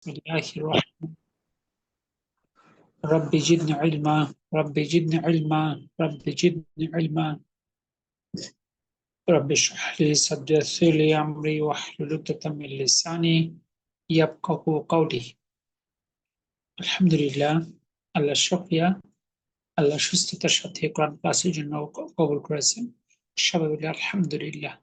بسم الله الرحمن رب زدني علما رب زدني علما رب زدني علما رب اشرح لي صدري ويسر لي امري واحلل عقدة من لساني يفقهوا قولي আলহামদুলিল্লাহ আল্লাহ শুকরিয়া আল্লাহ সুস্থতার সাথে কোরআন ক্লাসের জন্য কবুল করেছেন সবাই বলি আলহামদুলিল্লাহ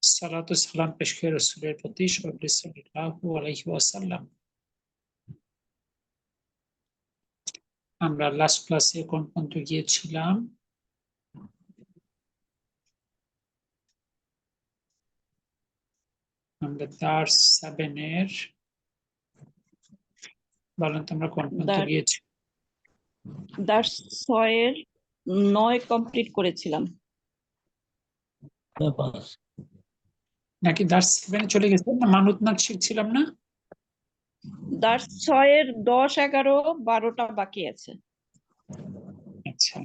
সালাতু সালাম পেশ করে রাসূলের প্রতি সাল্লাল্লাহু আলাইহি ওয়াসাল্লাম আমরা লাস্ট ক্লাসে কোন পর্যন্ত গিয়েছিলাম আমরা দার্স 7 এর বলেন তোমরা কোন পর্যন্ত গিয়েছি দার্স 6 এর 9 কমপ্লিট করেছিলাম নাকি দার্স 7 এ চলে গেছে না মানুত নাক শিখছিলাম না দার্স 6 এর 10 11 12টা বাকি আছে আচ্ছা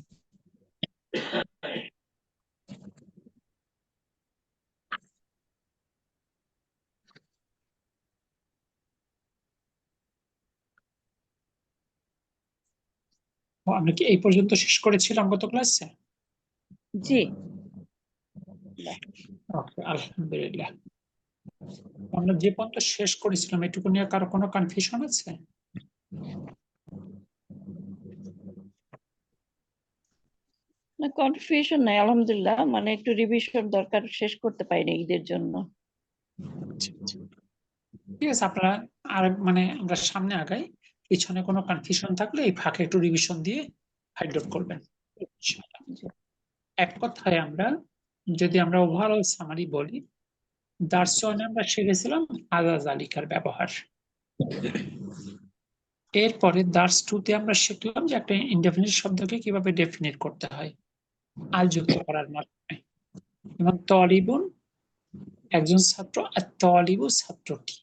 আমরা কি এই পর্যন্ত শেষ করেছিলাম গত ক্লাসে জি ওকে আলহামদুলিল্লাহ আমরা যে পর্যন্ত শেষ করেছিলাম এটুকু নিয়ে কারো কোনো কনফিউশন আছে না কনফিউশন নাই আলহামদুলিল্লাহ মানে একটু রিভিশন দরকার শেষ করতে পারিনি ঈদের জন্য ঠিক আছে আপনারা আর মানে আমরা সামনে আগাই পিছনে কোনো কনফিউশন থাকলে এই ফাঁকে একটু রিভিশন দিয়ে ফাইন্ড আউট করবেন এক কথায় আমরা যদি আমরা ওভারঅল সামারি বলি দার্স 1 আমরা শিখেছিলাম হাজা জালিকার ব্যবহার এরপরে দার্স 2 তে আমরা শিখলাম যে একটা ইনডেফিনিট শব্দকে কিভাবে ডেফিনিট করতে হয় আল যুক্ত করার মাধ্যমে এবং তলিবুন একজন ছাত্র আর তলিবু ছাত্রটি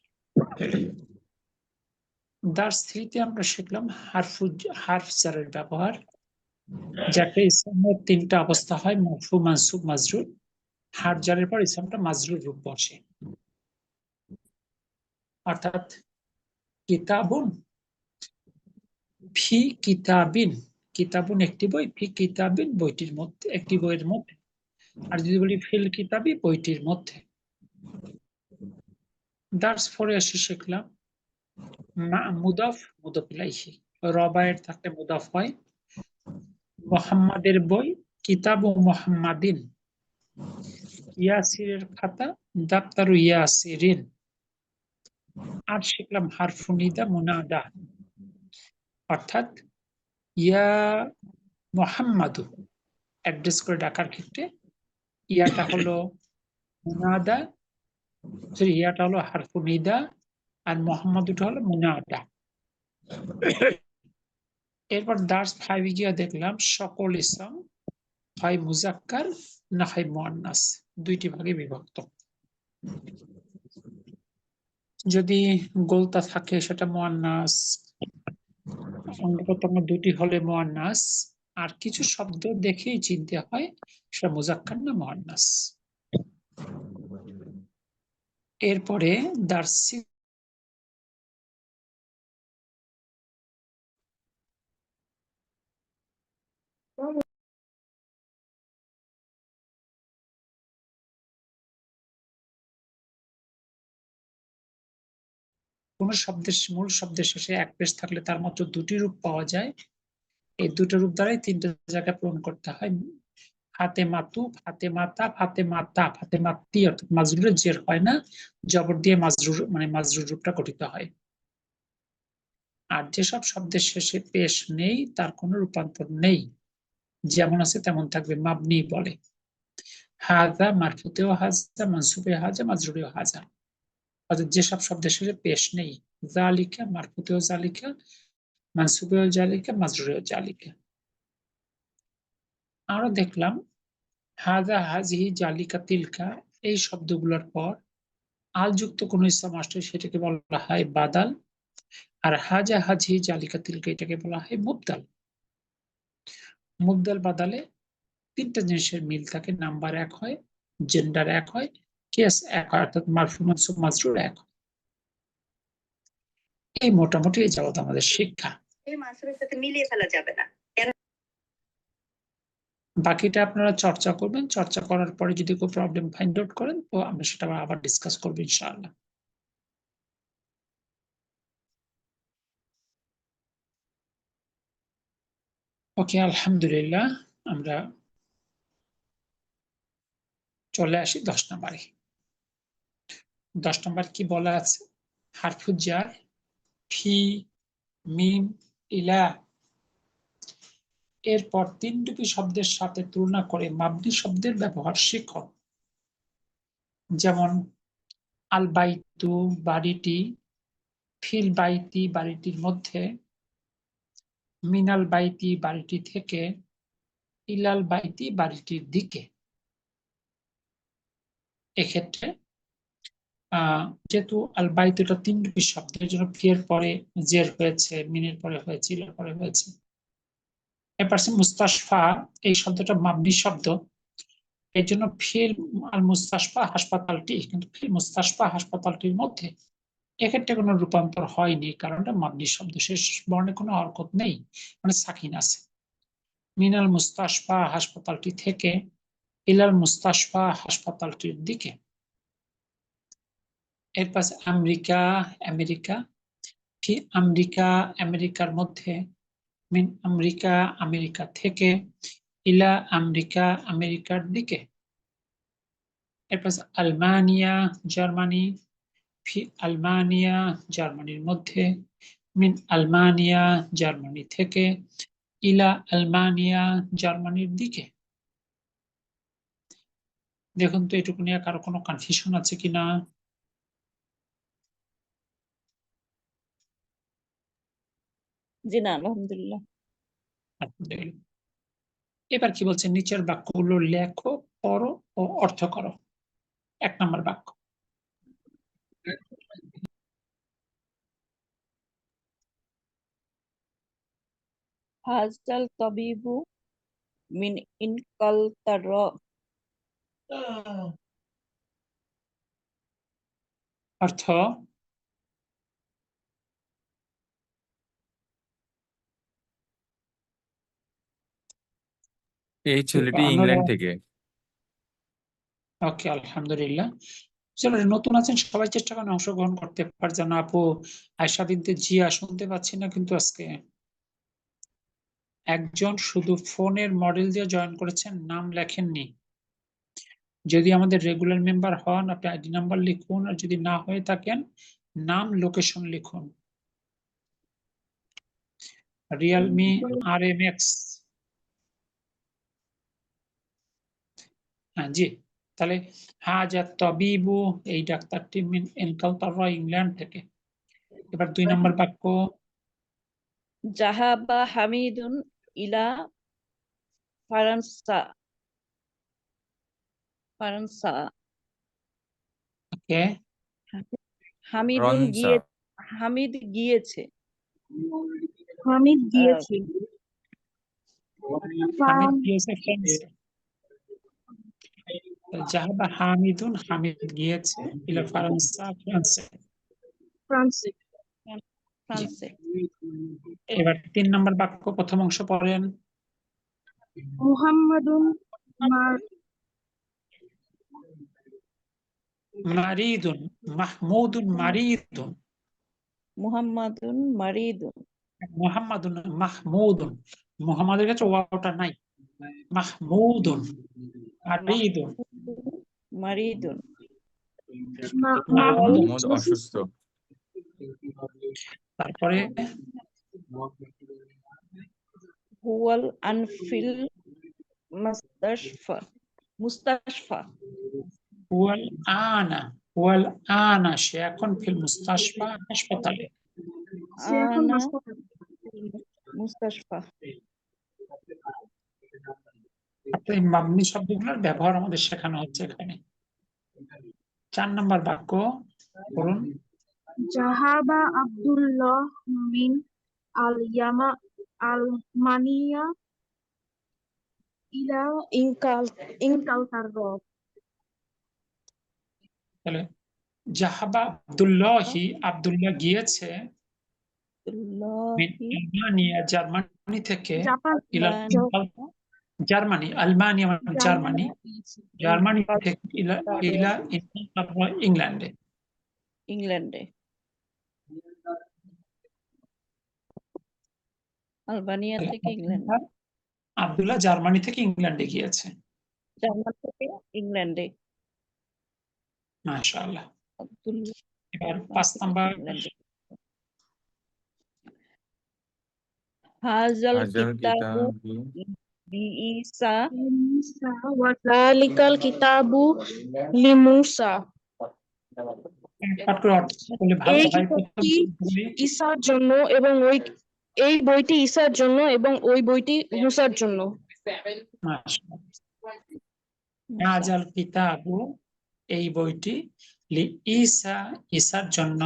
দার্স 3 তে আমরা শিখলাম হারফ জারের ব্যবহার যাকে ইসলামের 3টা অবস্থা হয় মরফু মানসুব মাজরুর হারফ জারের পর ইসলামটা মাজরুর রূপ বসে অর্থাৎ কিতাবুন ফি কিতাবিন কিতাবুন একটি বই ফি কিতাবিন বইটির মধ্যে একটি বইয়ের মধ্যে আর যদি বলি ফিল কিতাবি বইটির মধ্যে দার্স 4 এ এসে শিখলাম মুদাফ মুদাফ ইলাইহি রবায়ের থাকলে মুদাফ হয় মুহাম্মাদের বই কিতাব ও মুহাম্মাদিন ইয়াসিরের খাতা দাপ্তারু ইয়াসিরিন আর শিখলাম হারফু নিদা মুনাদা অর্থাৎ ইয়া মুহাম্মাদু অ্যাড্রেস করে ডাকার ক্ষেত্রে ইয়াটা হলো মুনাদা ইয়াটা হলো হারফু নিদা আর মুহাম্মাদুটা হলো মুনাদা এরপর দার্স 5 এ গিয়ে দেখলাম সকল ইসম হয় মুজাক্কার না হয় মুআন্নাস দুইটি ভাগে বিভক্ত যদি গোলতা থাকে সেটা মুআন্নাস অঙ্গপ্রত্যঙ্গ দুটি হলে মুআন্নাস আর কিছু শব্দ দেখেই চিনতে হয় সেটা মুজাক্কার না মুআন্নাস এরপরে দার্স কোন শব্দের মূল শব্দের শেষে এক পেশ থাকলে তার মাত্র দুটি রূপ পাওয়া যায় এই দুটো রূপ দ্বারাই 3টা জায়গা পূরণ করতে হয় ফাতে মাতু ফাতে মাতা ফাতে মাতা ফাতে মাতি অর্থাৎ মাজরুরের জের হয় না জবর দিয়ে মাজরুর মানে মাজরুর রূপটা গঠিত হয় আর যেসব শব্দের শেষে পেশ নেই তার কোনো রূপান্তর নেই যেমন আছে তেমন থাকবে মাবনি বলে হাজা মারফুতেও হাজা মানসুবে হাজা মাজরুরেও হাজা অর্থাৎ যেসব শব্দের শেষে পেশ নেই জালিকা মারফুতেও জালিকা মানসুবেও জালিকা মাজরুরেও জালিকা আমরা দেখলাম হাজা হাজিহি জালিকা তিলকা এই শব্দগুলোর পর আল যুক্ত কোন ইসলাম আসলে সেটাকে বলা হয় বাদাল আর হাজা হাজি জালিকা তিলকা এটাকে বলা হয় মুবদাল মুবদাল বাদালে 3টা জিনিসের মিল থাকে নাম্বার 1 হয় জেন্ডার 1 হয় কেস 1 হয় অর্থাৎ মারফু মানসুব মাজরুর 1 হয় এই মোটামুটি এই যাবত আমাদের শিক্ষা। এই মাসের সাথে মিলিয়ে ফেলা যাবে না। বাকিটা আপনারা চর্চা করবেন, চর্চা করার পরে যদি কোনো প্রবলেম ফাইন্ড আউট করেন তো আমরা সেটা আবার ডিসকাস করবো ইনশাআল্লাহ। ওকে, আলহামদুলিল্লাহ, আমরা চলে আসি 10 নম্বরে। 10 নম্বর কি বলা আছে? হারফুজ জার, ফি, মিম, ইলা এরপর তিনরূপী শব্দের সাথে তুলনা করে মাবনি শব্দের ব্যবহার শিখো। যেমন আল বাইতু বাড়িটি, ফিল বাইতি বাড়িটির মধ্যে, মিনাল বাইতি বাড়িটি থেকে, ইলাল বাইতি বাড়িটির দিকে। এক্ষেত্রে যেহেতু আল বাইতুটা তিনরূপী শব্দ, এর জন্য ফি এর পরে জের হয়েছে, মিনের পরে হয়েছে, ইলার পরে হয়েছে। এরপর মুস্তাশফা, এই শব্দটা মাবনি শব্দ, এই জন্য ফিল আল মুস্তাশফা হাসপাতালটি, কিন্তু ফিল মুস্তাশফা হাসপাতালটির মধ্যে এক্ষেত্রে কোনো রূপান্তর হয়নি, কারণ এটা মাবনি শব্দ, শেষ বর্ণে কোনো হরকত নেই, মানে সাকিন আছে। মিনাল মুস্তাশফা হাসপাতালটি থেকে, ইলাল মুস্তাশফা হাসপাতালটির দিকে। এর পাশে আমেরিকা আমেরিকা, ফি আমেরিকা আমেরিকার মধ্যে, মিন আমেরিকা আমেরিকা থেকে, ইলা আমেরিকা আমেরিকার দিকে। এর পাশে আলমানিয়া জার্মানি, ফি আলমানিয়া জার্মানির মধ্যে, মিন আলমানিয়া জার্মানি থেকে, ইলা আলমানিয়া জার্মানির দিকে। দেখুন তো এটুকু নিয়ে কারো কোনো কনফিউশন আছে কিনা? জি না, আলহামদুলিল্লাহ। এবার কি বলছে? নিচের বাক্যগুলো লেখো, পড়ো ও অর্থ করো। 1 নম্বর বাক্য। হাজাল তাবিবু মিন ইনকালতারা। অর্থ, এই ছেলেটি ইংল্যান্ড থেকে। ওকে, আলহামদুলিল্লাহ। চলো, নতুন আছেন সবাই চেষ্টা করেন অংশগ্রহণ করতে। পারছেন আপু আয়শা বিনতে জিয়া শুনতে পাচ্ছি না কিন্তু আজকে। একজন শুধু ফোনের মডেল দিয়ে জয়েন করেছেন, নাম লেখেননি। যদি আমাদের রেগুলার মেম্বার হন আপনি আইডি নাম্বার লিখুন, আর যদি না হয়ে থাকেন নাম, লোকেশন লিখুন। রিয়েলমি RMX, হ্যাঁ জি। তাহলে হাজা তবিবু, এই ডাক্তারটি মিন ইনকালতারা ইংল্যান্ড থেকে। এবার 2 নম্বর বাক্য। জাহাবা হামিদুন ইলা ফারান্সা। ফারান্সা। ওকে, হামিদুন রনসা। হামিদ গিয়েছে। হামিদ গিয়েছে হামিদ গিয়েছে ফ্রান্সে। জাহাবা হামিদুন, হামিদ গিয়েছে ইলা ফারান্সা, ফ্রান্সে। ফ্রান্সে। ফ্রান্সে। এবার 3 নম্বর বাক্য, প্রথম অংশ পড়েন। মুহাম্মাদুন মারিদুন, মাহমুদুন মারিদুন, মুহাম্মাদুন মারিদুন। মুহাম্মাদুন মাহমুদুন, মুহাম্মাদের কাছে ওয়াওটা নাই। মাহমুদুন মারিদুন, মারিদুন। মাহমুদ অসুস্থ। তারপরে হুয়াল আনফিল মুস্তাশফা। মুস্তাশফা। হুয়াল আনা, হুয়াল আনা, সে এখন ফিল মুস্তাশফা, হাসপাতালে। সে এখন আনা হাসপাতালে। মুস্তাশফা। এই মাবনি শব্দগুলোর ব্যবহার আমাদের শেখানো হচ্ছে এখানে। 4 নম্বর বাক্য বলুন। জাহাবা আব্দুল্লাহ মিন আলমানিয়া ইলা ইনকালতারা। তাহলে জাহাবা আব্দুল্লাহি, আব্দুল্লাহ গিয়েছে মিন আলমানিয়া জার্মানি থেকে জাপান ইলা জার্মানি আলমানিয়া মানে জার্মানি জার্মানি থেকে ইলা তারপর ইংল্যান্ডে ইংল্যান্ডে আলবানিয়া থেকে ইংল্যান্ড আব্দুল্লাহ জার্মানি থেকে ইংল্যান্ডে গিয়েছে জার্মান থেকে ইংল্যান্ডে মাশাআল্লাহ আব্দুল্লাহ এবার 5 নাম্বার ইংল্যান্ডে হাজাল হাজাল কিতাবু কিতাবি বিঈসা মুসা ওয়া যালিকাল কিতাবু লিমুসা পাঠ করে অর্থ বলে ভালো এই হয় কিতাবটি ঈসার জন্য এবং এই বইটি ঈসার জন্য এবং ওই বইটি মুসার জন্য হাজাল কিতাবু এই বইটি লি ঈসার জন্য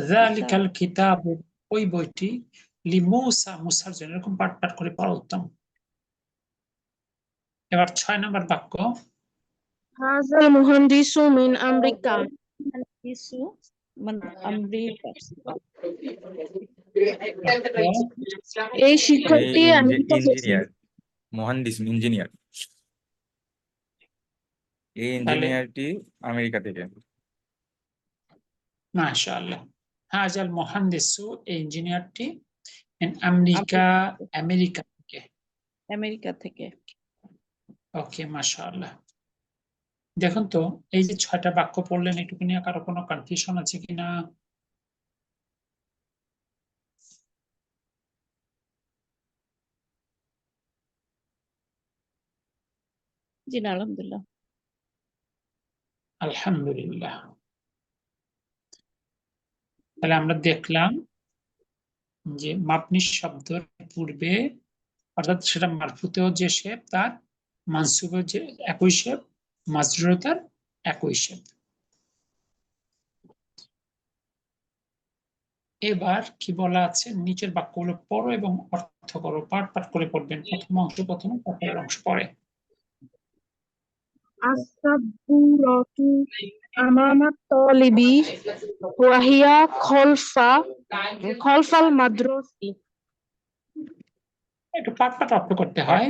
যালিকাল কিতাবু ওই বইটি লি মুসার জন্য এরকম পাঠ করে পড়া উত্তম এবার 6 নম্বর বাক্য হাজাল মুহান্দিসু মিন আমেরিকা কিছু মানে আমেরিকা এই শিক্ষকটি আমেরিকা থেকে ইঞ্জিনিয়ার মহান্দিস ইঞ্জিনিয়ার এই ইঞ্জিনিয়ারটি আমেরিকা থেকে মাশাআল্লাহ হাজাল মুহান্দিসু এই ইঞ্জিনিয়ারটি আমেরিকা থেকে আমেরিকা থেকে ওকে মাশাআল্লাহ দেখুন তো এই যে 6টা বাক্য পড়লেন এটুকু নিয়ে কারো কোনো কনফিউশন আছে কিনা জি না আলহামদুলিল্লাহ আলহামদুলিল্লাহ তাহলে আমরা দেখলাম যে মাবনি শব্দের পূর্বে অর্থাৎ সেটা মারফুতেও যে শেপ তার মানসুবেও যে একই শেপ মাজরুরও তার একই শেপ এবার কি বলা আছে নিচের বাক্যগুলো পড়ো এবং অর্থ করো পাঠ করে পড়বেন প্রথম অংশ প্রথমে পরের অংশ পরে আস-সাবুরাতু আমামা তালিবি ওয়া হিয়া খলফাল মাদ্রাসি একটু পাঠ অর্থ করতে হয়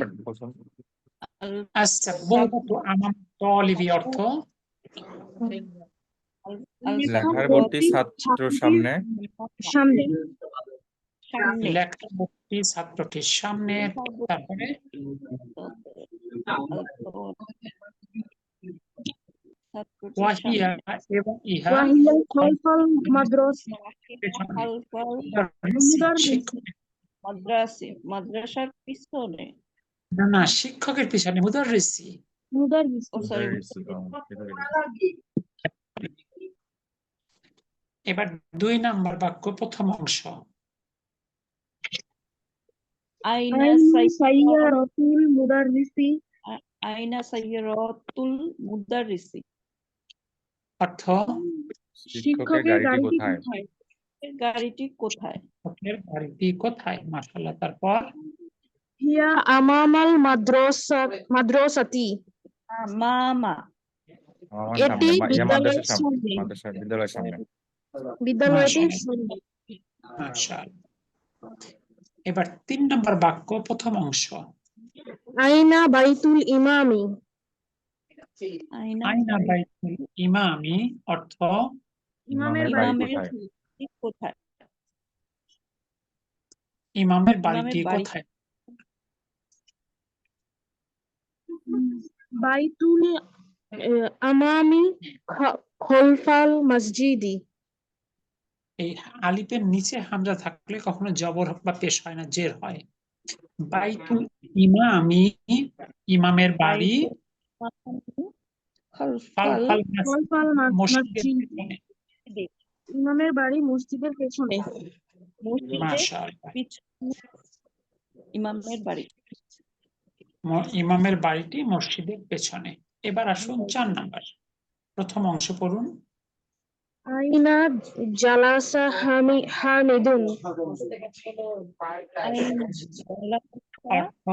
আচ্ছা বলতো আমার তলিবি অর্থ লেখার ছাত্র সামনে সামনে লেখার বইটি ছাত্রটির সামনে তারপরে ওয়াহিয়া এবং ইহা ওয়া হিয়া খলফাল মাদ্রাসি মাদ্রাসার পিছনে না শিক্ষকের পিছনে মুদাররিসি এবার 2 নাম্বার বাক্য প্রথম অংশ আইনা সাইয়ারাতুল মুদাররিসি অর্থ শিক্ষকের গাড়িটি কোথায় গাড়িটি কোথায় শিক্ষকের গাড়িটি কোথায় মাশাআল্লাহ তারপর হিয়া আমামাল মাদ্রাসাতি মামা এটি বিদ্যালয়ের সামনে বিদ্যালয়টির সামনে মাশাআল্লাহ এবার 3 নাম্বার বাক্য প্রথম অংশ আইনা বাইতুল ইমামি আইনা বাইতুল ইমামি অর্থ ইমামের বাড়ি কোথায় ইমামের বাড়িটি কোথায় বাইতুল আমামি খলফাল মসজিদি এই আলিফের নিচে হামজা থাকলে কখনো জবর বা পেশ হয় না জের হয় বাইতুল ইমামি ইমামের বাড়ি খলফাল মসজিদের ইমামের বাড়ি মসজিদের পেছনে মাশাআল্লাহ ইমামের ইমামের বাড়িটি মসজিদের পেছনে এবার আসুন 4 নাম্বার প্রথম অংশ পড়ুন আইনা জালাসা হামিদুন অর্থ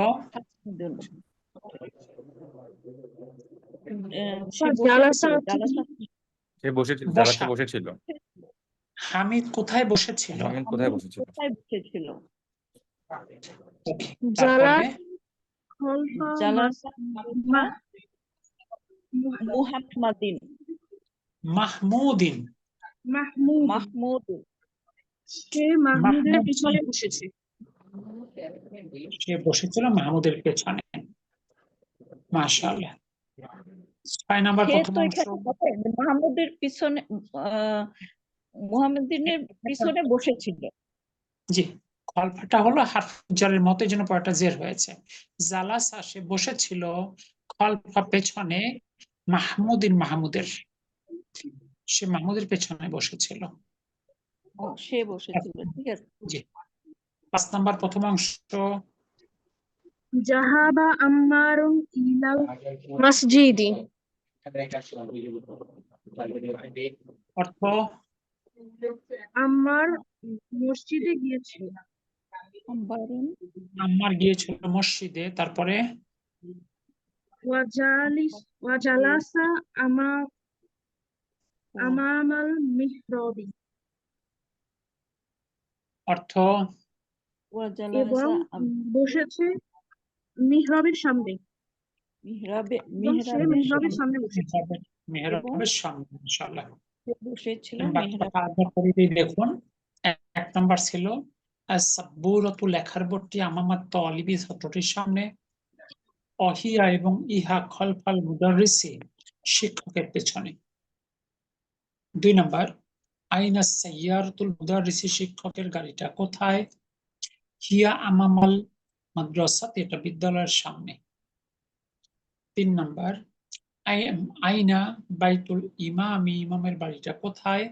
সে বসেছিল হামিদ কোথায় বসেছিল? হামিদ কোথায় বসেছিল? কোথায় বসেছিল? Okay, জালা তারপরে খলফা জালাসা মা- মুহাম্মাদিন মাহমুদিন। মাহমুদ মাহমুদ সে মাহমুদের মাহমুদ পিছনে বসেছে। সে বসেছিল মাহমুদের পেছনে। মাশাআল্লাহ। 6 নাম্বার সে প্রথম তো অংশ। এখানে হবে মুহাম্মদের পিছনে মুহাম্মদিনের পিছনে বসেছিল। জি, খলফাটা হলো হারফ জারের মতো যেন পরেরটা জের হয়েছে। জালাসা সে বসেছিল, খলফা পেছনে, মাহমুদিন মাহমুদের, সে মাহমুদের পেছনে বসেছিল। ও, সে বসেছিল, ঠিক আছে। জি। 5 নাম্বার প্রথম অংশ। জাহাবা আম্মারুন ইলাল মসজিদি অর্থ আম্মার মসজিদে গিয়েছিল। আম্বারুন আম্মার গিয়েছিল মসজিদে, তারপরে ওয়াজালাসা আমামাল মিহরাবি অর্থ এবং ওয়াজালাসা বসেছে মিহরাবের সামনে মিহরাবে এবং সে মিহরাবের সামনে বসেছে। মেহরাবের সামনে। ইনশাআল্লাহ বসেছিল বাক্যটা মিহরাব। আরেকবার পড়ে দিই, দেখুন। 1 নাম্বার ছিল আস-সাব্বুরাতু লেখার বোর্ডটি আমামাত তালিবি ছাত্রটির সামনে, অহিয়া এবং ইহা খলফাল মুদাররিসি শিক্ষকের পেছনে। 2 নাম্বার আইনা সাইয়ারাতুল মুদাররিসি শিক্ষকের গাড়িটা কোথায়? হিয়া আমামাল মাদ্রাসাতি, এটা বিদ্যালয়ের সামনে। 3 নাম্বার আইনা বাইতুল ইমামি, ইমামের বাড়িটা কোথায়?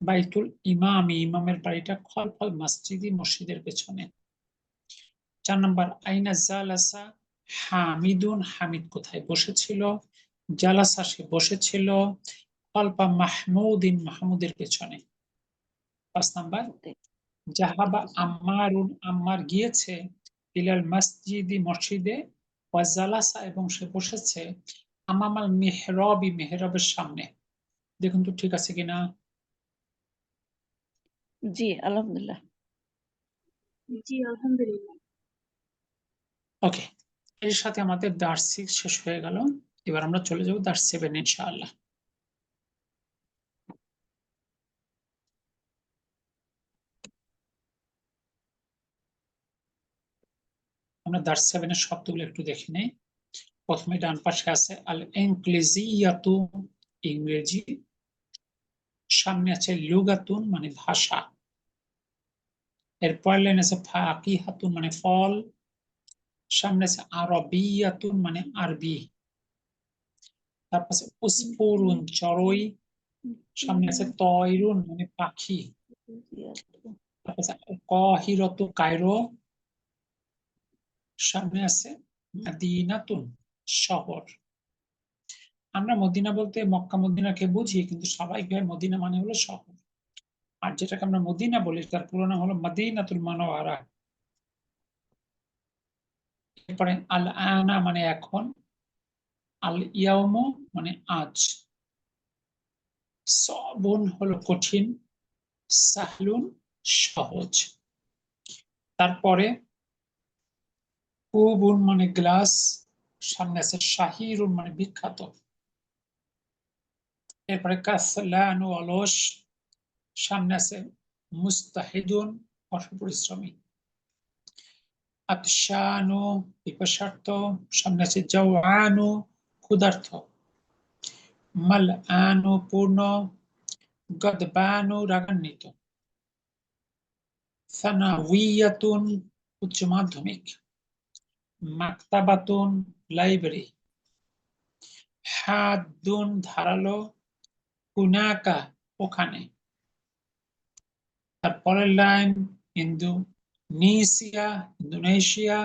বাইতুল ইমামি, ইমামের বাড়িটা খলফাল মসজিদি, মসজিদের পেছনে। 4 নাম্বার আইনা জালাসা হামিদুন, হামিদ কোথায় বসেছিল? জালাসা সে বসেছিল খলফা মাহমুদিন, মাহমুদের পেছনে। 5 নাম্বার জাহাবা আম্মারুন, আম্মার গিয়েছে ইলাল মসজিদি, মসজিদে, ওয়া জালাসা এবং সে বসেছে আমামাল মিহরাবি, মেহরাবের সামনে। দেখুন তো ঠিক আছে কিনা। জি আলহামদুলিল্লাহ। জি আলহামদুলিল্লাহ। ওকে, এর সাথে আমাদের দার্স 6 শেষ হয়ে গেল। এবার আমরা চলে যাব দার্স 7 ইনশাআল্লাহ। আমরা দার্স 7 এর শব্দগুলো একটু দেখে নেই। প্রথমে ডান পাশে আছে আল ইনক্লিজিয়াতু, ইংরেজি। সামনে আছে লুগাতুন, মানে ভাষা। এরপর লাইন আছে ফাকিহাতুন, মানে ফল। সামনে আছে আরবিয়াতুন, মানে আরবি। তারপর আছে উসফুরুন, চড়ুই। সামনে আছে তয়রুন, মানে পাখি। তারপর আছে কাহিরাতু, কায়রো। সামনে আছে মদিনাতুন, শহর। আমরা মদিনা বলতে মক্কা মদিনাকে বুঝি, কিন্তু স্বাভাবিকভাবে মদিনা মানে হলো শহর। আর যেটাকে আমরা মদিনা বলি তার পুরো নাম হলো মদিনাতুল মুনাওয়ারা। এরপরে আল আনা মানে এখন, আল ইয়াউমু মানে আজ, সবুন হলো কঠিন, সাহলুন সহজ। তারপরে কুবুন মানে গ্লাস। সামনে আছে শাহিরুন মানে বিখ্যাত। এরপরে কাসলানু অলস। সামনে আছে মুস্তাহিদুন অপরিশ্রমী। আতশানু পিপাসার্থ। সামনে আছে জাওয়ানু ক্ষুধার্ত। মালআনু পূর্ণ। গদবানু রাগান্বিত। সানাউইয়াতুন উচ্চ মাধ্যমিক। মাকতাবাতুন লাইব্রেরি। হাদুন ধারালো। হুনাকা ওখানে। তারপরের লাইন ইন্দোনেশিয়া, ইন্দোনেশিয়া।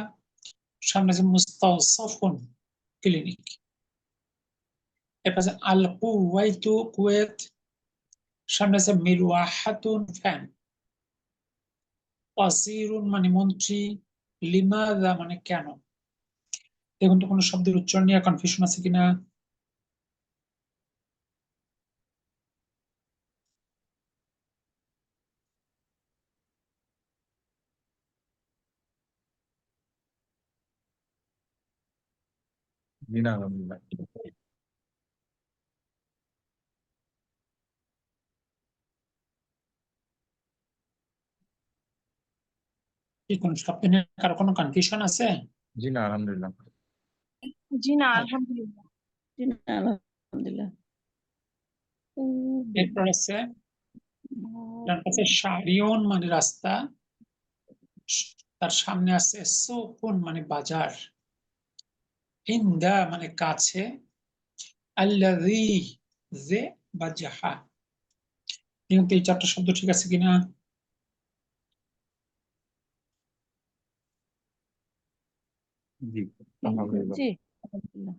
সামনে আছে মুস্তাওসাফুন ক্লিনিক। এরপর আছে আল কুওয়াইতু কুয়েত। সামনে আছে মিরওয়াহাতুন ফ্যান। ওয়াজিরুন মানে মন্ত্রী। লিমাযা মানে কেন। দেখুন তো কোনো শব্দের উচ্চারণ নিয়ে কনফিউশন আছে কিনা। জি না আলহামদুলিল্লাহ। কি কোন শব্দ নিয়ে কারো কোনো কনফিউশন আছে? জি না আলহামদুলিল্লাহ। জি না আলহামদুলিল্লাহ। জি না, আলহামদুলিল্লাহ। এরপর আছে তার কাছে শারিয়ন মানে রাস্তা, তার সামনে আছে সুকুন মানে বাজার, ইন্দা মানে কাছে, আল্লাযী যে বা যাহা। কিন্তু এই চারটা শব্দ ঠিক আছে কিনা? জি আলহামদুলিল্লাহ। জি আলহামদুলিল্লাহ।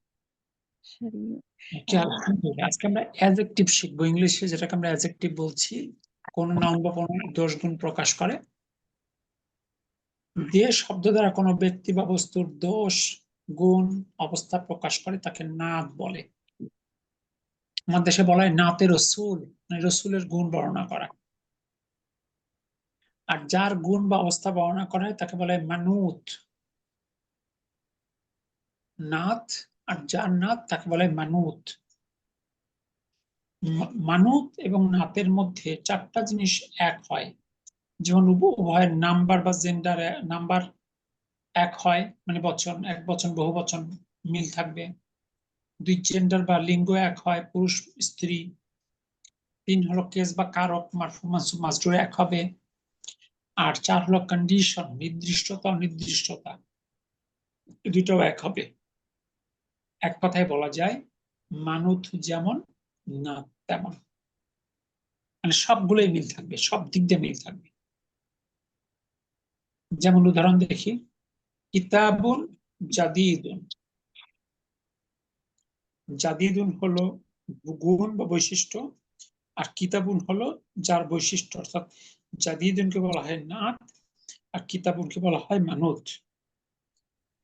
Okay, আলহামদুলিল্লাহ। আজকে আমরা অ্যাডজেক্টিভ শিখবো, ইংলিশে যেটাকে আমরা অ্যাডজেক্টিভ বলছি, কোন নাউন বা কোন দোষ গুণ প্রকাশ করে, যে শব্দ দ্বারা কোনো ব্যক্তি বা বস্তুর দোষ গুণ অবস্থা প্রকাশ করে তাকে নাত বলে। আমাদের দেশে বলা হয় নাতে রসুল, মানে রসুলের গুণ বর্ণনা করা। আর যার গুণ বা অবস্থা বর্ণনা করা হয় তাকে বলা হয় মানুত। নাত আর যার নাত তাকে বলা হয় মানুত। মানুত এবং নাতের মধ্যে চারটা জিনিস এক হয়, যেমন উভয়ের নাম্বার বা জেন্ডার নাম্বার এক হয়, মানে বচন এক বচন বহু বচন মিল থাকবে। দুই, জেন্ডার বা লিঙ্গ এক হয়, পুরুষ স্ত্রী। তিন হলো কেস বা কারক, মারফু মানসুব মাজরুর এক হবে। আর চার হলো কন্ডিশন, নির্দিষ্টতা অনির্দিষ্টতা, এই দুইটাও এক হবে। এক কথায় বলা যায় মানুত যেমন না তেমন, মানে সবগুলোই মিল থাকবে, সব দিক দিয়ে মিল থাকবে। যেমন উদাহরণ দেখি, কিতাবুন জাদিদুন। জাদিদুন হলো গুণ বা বৈশিষ্ট্য, আর কিতাবুন হলো যার বৈশিষ্ট্য, অর্থাৎ জাদিদুনকে বলা হয় নাত আর কিতাবুনকে বলা হয় মানুত।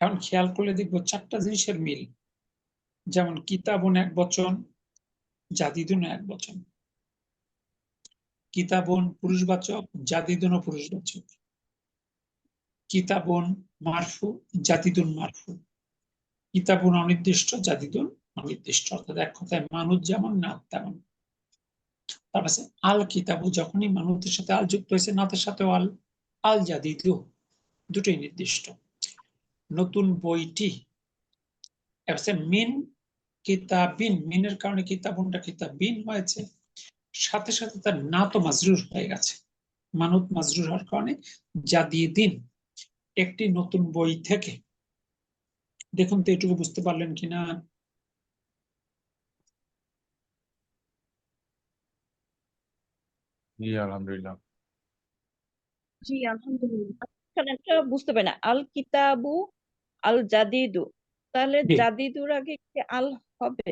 এখন খেয়াল করলে দেখবো চারটা জিনিসের মিল, যেমন কিতাবুন এক বচন, জাদিদুন এক বচন। কিতাবুন পুরুষবাচক, জাদিদুনও পুরুষবাচক। কিতাবুন মারফু, জাদিদুন মারফু। কিতাবুন অনির্দিষ্ট, জাদিদুন অনির্দিষ্ট, অর্থাৎ এক কথায় মানুষ যেমন নাত তেমন। তারপর আছে আল কিতাবু, যখনই মানুষের সাথে আল যুক্ত হয়েছে নাতের সাথেও আল। আল জাদিদু, দুটোই নির্দিষ্ট। নতুন বইটি। মিন কিতাবিন, মিনের কারণে কিতাবুনটা কিতাবিন হয়েছে, সাথে সাথে তার না তো মাজরুর হয়ে গেছে, মানুত মাজরুর হওয়ার কারণে জাদিদিন, একটি নতুন বই থেকে। দেখুন তো এটুকু বুঝতে পারলেন কিনা? জি আলহামদুলিল্লাহ। জি আলহামদুলিল্লাহ। এখানে একটা বুঝতে পারি না, আল কিতাবু আল জাদিদু, তাহলে জি। জাদিদুর আগে কি আল হবে?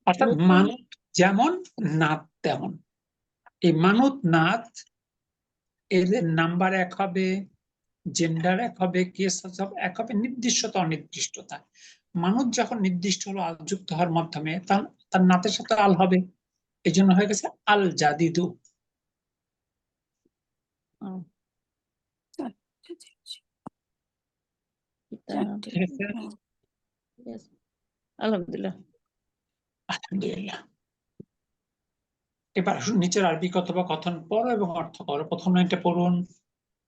অর্থাৎ নতুন মানুত যেমন নাত তেমন। এই মানুত নাত এদের নাম্বার এক হবে, জেন্ডার এক হবে, কেস সব এক হবে, নির্দিষ্টতা অনির্দিষ্টতা। মানুষ যখন নির্দিষ্ট হলো আল যুক্ত হওয়ার মাধ্যমে, তার নাতের সাথে আল হবে, এই জন্য হয়ে গেছে আল জাদিদু। আহ, ঠিক আছে, yes, আলহামদুলিল্লাহ। আলহামদুলিল্লাহ। এবার আসুন নিচের আরবি অথবা কথন পড়ো এবং অর্থ করো। প্রথম লাইনটা পড়ুন।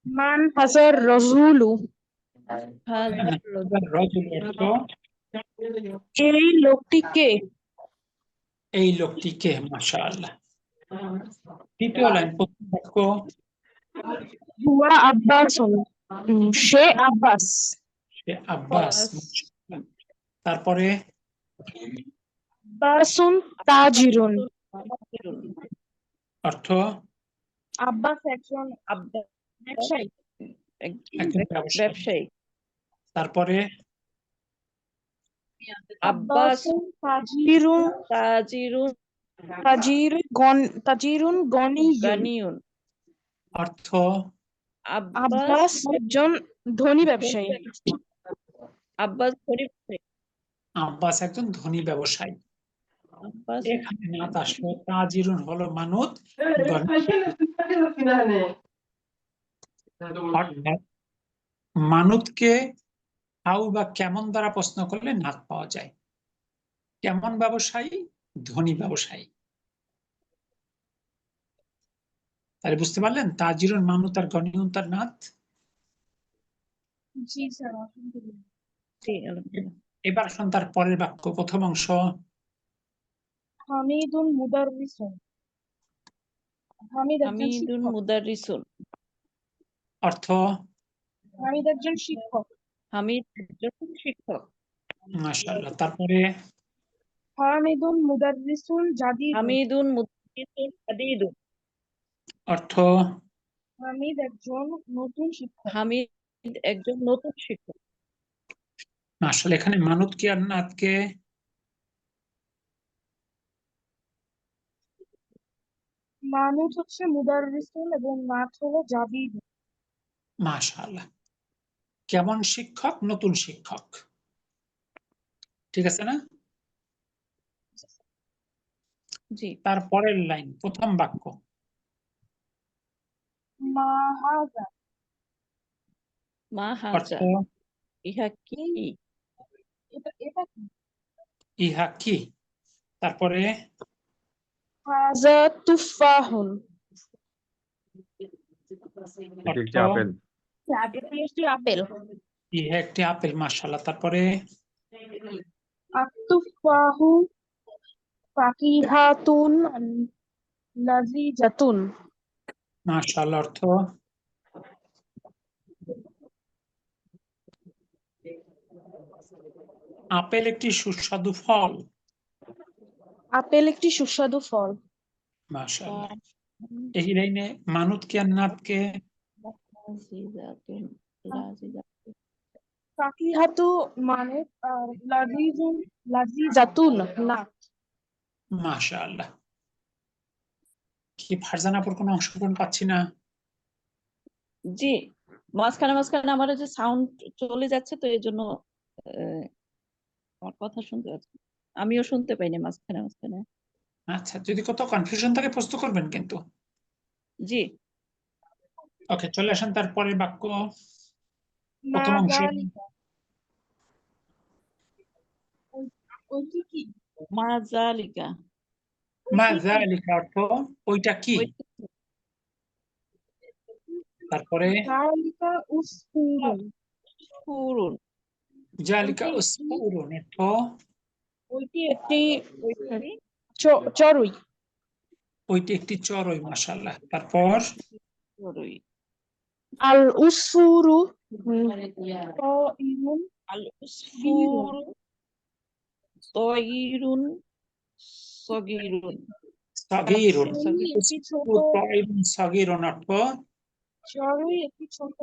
মান হাজার রজুলু, রজুল অর্থ এই লোকটিকে। এই লোকটিকে, মাশাআল্লাহ। দ্বিতীয় লাইন, প্রথম বাক্য, হুয়া আব্বাসুন, সে আব্বাস। সে আব্বাস। মাশাআল্লাহ। তারপরে আব্বাসুন তাজিরুন, অর্থ আব্বাস একজন আব্বাস ব্যবসায়ী। একজন ব্যবসায়ী। ব্যবসায়ী। তারপরে আব্বাস আব্বাসুন তাজিরুন, তাজিরুন তাজিরুন গনিয়ুন, গানিয়ুন। অর্থ আব্বাস আব্বাস একজন ধনী ব্যবসায়ী। আব্বাস গরিব ব্যবসায়ী। আব্বাস একজন ধনী ব্যবসায়ী। আব্বাস এখানে নাত আসলো, তাজিরুন হলো মানুত, অর্থাৎ মানুতকে হাউ বা কেমন দ্বারা প্রশ্ন করলে নাত পাওয়া যায়। কেমন ব্যবসায়ী? ধনী ব্যবসায়ী। তাহলে বুঝতে পারলেন তাজিরুন মানুত আর গনিউন তার নাত। জি স্যার, আলহামদুলিল্লাহ। জি আলহামদুলিল্লাহ। এবার আসুন তার পরের বাক্য, প্রথম অংশ। হামিদুন মুদাররিসুন। হামিদ একজন হামিদুন শিক্ষক। মুদাররিসুন। অর্থ? হামিদ একজন শিক্ষক। হামিদ একজন শিক্ষক। মাশাআল্লাহ। তারপরে হামিদুন মুদাররিসুন জাদিদুন। হামিদুন মুদাররিসুন জাদিদুন। অর্থ? হামিদ একজন নতুন শিক্ষক। হামিদ একজন নতুন শিক্ষক। মাশাআল্লাহ। এখানে মানুত কি আর নাত কে? মানুষ হচ্ছে মুদাররিসুন এবং নাত হলো জাদিদুন। মাশাআল্লাহ। কেমন শিক্ষক? নতুন শিক্ষক। ঠিক আছে না? জি। তারপরের লাইন, প্রথম বাক্য। মা হাযা। মা অর্থ? হাজা। ইহা কি? এটা কি? ইহা কি? তারপরে হাযা তুফাহুন। এটি একটি অর্থ? আপেল। এটি একটি আপেল। ইহা একটি আপেল। মাশাআল্লাহ। তারপরে আত-তুফাহু ফাকিহাতুন লাযিজাতুন। মাশাআল্লাহ। অর্থ? আপেল একটি সুস্বাদু ফল। আপেল একটি সুস্বাদু ফল। মাশাআল্লাহ। এই লাইনে মানুত কি আর নাত কে? লাযিজাতুন লাযিজাতুন। ফাকিহাতু মানে লাযিজাতুন না। মাশাআল্লাহ। কি ফারজানা আপুর কোনো অংশগ্রহণ পাচ্ছি না। জি, মাঝখানে মাঝখানে আমার যে সাউন্ড চলে যাচ্ছে, তো এই জন্য আমার কথা শুনতে পাচ্ছি। আমিও শুনতে পাইনি মাঝখানে মাঝখানে। আচ্ছা, যদি কোথাও কনফিউশন থাকে প্রশ্ন করবেন কিন্তু। জি। ওকে, চলে আসেন তারপরের বাক্য, মা প্রথম অংশ। যালিকা। ওইটি কি? মা যালিকা। মা যালিকা অর্থ ওইটা কি? ওইটা কি? তারপরে যালিকা উসফুরুন। ফুরুন। জালিকা উসফুরুন অর্থ ওইটি একটি ওইটি চড়ুই। ওইটি একটি চড়ুই। মাশাআল্লাহ। তারপর চড়ুই। আল উসফুরু তায়িরুন আল উসফুর তায়িরুন সগীরুন। সাগীরুন। চড়ুই একটি ছোট তায়িরুন সাগীরুন অর্থ চড়ুই একটি ছোট